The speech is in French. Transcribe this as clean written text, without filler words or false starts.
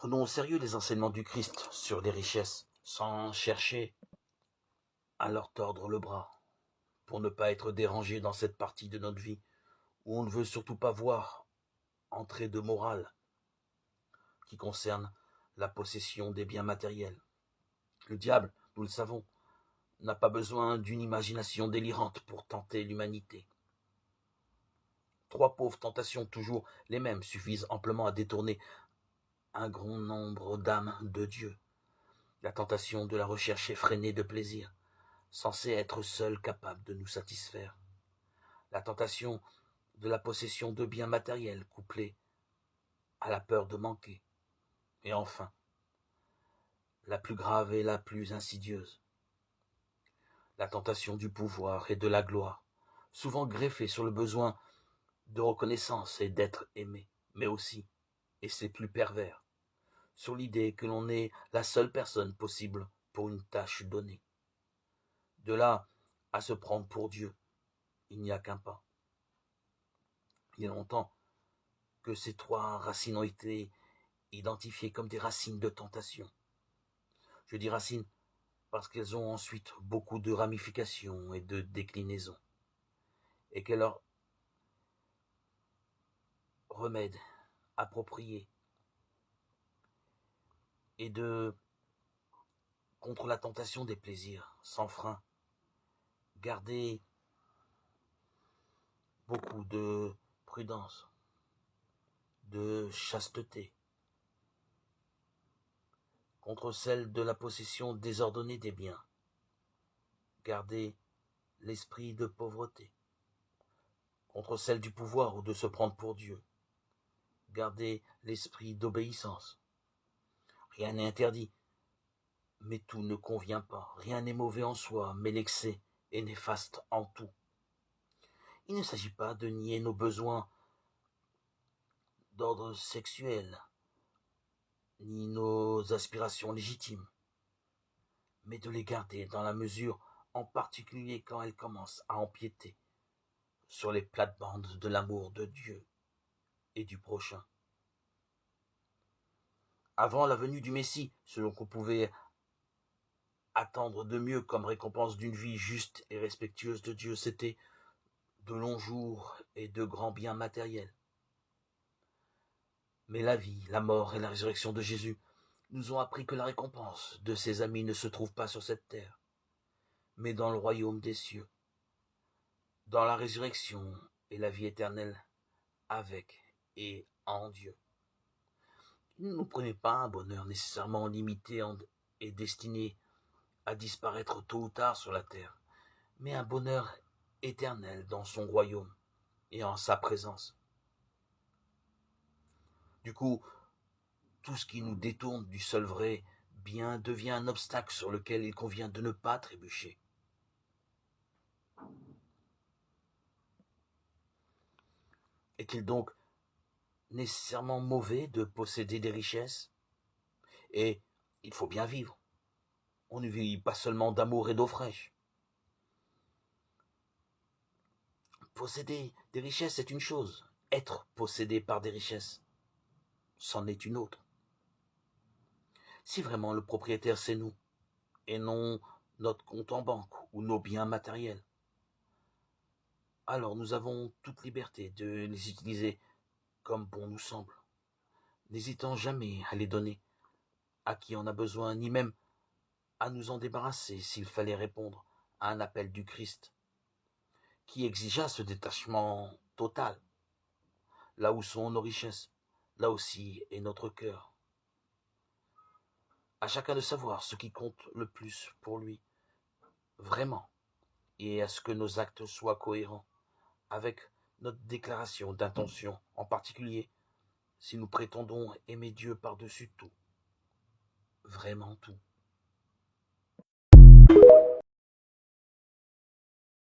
Prenons au sérieux les enseignements du Christ sur les richesses, sans chercher à leur tordre le bras, pour ne pas être dérangé dans cette partie de notre vie où on ne veut surtout pas voir entrer de morale qui concerne la possession des biens matériels. Le diable, nous le savons, n'a pas besoin d'une imagination délirante pour tenter l'humanité. 3 pauvres tentations, toujours les mêmes, suffisent amplement à détourner un grand nombre d'âmes de Dieu. La tentation de la recherche effrénée de plaisir, censée être seule capable de nous satisfaire. La tentation de la possession de biens matériels, couplée à la peur de manquer. Et enfin, la plus grave et la plus insidieuse, la tentation du pouvoir et de la gloire, souvent greffée sur le besoin de reconnaissance et d'être aimé, mais aussi, et c'est plus pervers, sur l'idée que l'on est la seule personne possible pour une tâche donnée. De là à se prendre pour Dieu, il n'y a qu'un pas. Il y a longtemps que ces 3 racines ont été identifiées comme des racines de tentation. Je dis racines parce qu'elles ont ensuite beaucoup de ramifications et de déclinaisons, et que leur remède approprié est de, contre la tentation des plaisirs sans frein, garder beaucoup de prudence, de chasteté, contre celle de la possession désordonnée des biens, garder l'esprit de pauvreté, contre celle du pouvoir ou de se prendre pour Dieu, garder l'esprit d'obéissance. Rien n'est interdit, mais tout ne convient pas. Rien n'est mauvais en soi, mais l'excès est néfaste en tout. Il ne s'agit pas de nier nos besoins d'ordre sexuel, ni nos aspirations légitimes, mais de les garder dans la mesure, en particulier quand elles commencent à empiéter sur les plates-bandes de l'amour de Dieu et du prochain. Avant la venue du Messie, ce qu'on pouvait attendre de mieux comme récompense d'une vie juste et respectueuse de Dieu, c'était de longs jours et de grands biens matériels. Mais la vie, la mort et la résurrection de Jésus nous ont appris que la récompense de ses amis ne se trouve pas sur cette terre, mais dans le royaume des cieux, dans la résurrection et la vie éternelle avec et en Dieu. Ne nous prenez pas un bonheur nécessairement limité et destiné à disparaître tôt ou tard sur la terre, mais un bonheur éternel dans son royaume et en sa présence. Du coup, tout ce qui nous détourne du seul vrai bien devient un obstacle sur lequel il convient de ne pas trébucher. Est-il donc nécessairement mauvais de posséder des richesses? Et il faut bien vivre. On ne vit pas seulement d'amour et d'eau fraîche. Posséder des richesses est une chose. Être possédé par des richesses, c'en est une autre. Si vraiment le propriétaire c'est nous, et non notre compte en banque ou nos biens matériels, alors nous avons toute liberté de les utiliser comme bon nous semble, n'hésitant jamais à les donner à qui en a besoin, ni même à nous en débarrasser s'il fallait répondre à un appel du Christ, qui exigea ce détachement total. Là où sont nos richesses, là aussi est notre cœur. À chacun de savoir ce qui compte le plus pour lui, vraiment, et à ce que nos actes soient cohérents avec notre déclaration d'intention, en particulier si nous prétendons aimer Dieu par-dessus tout, vraiment tout.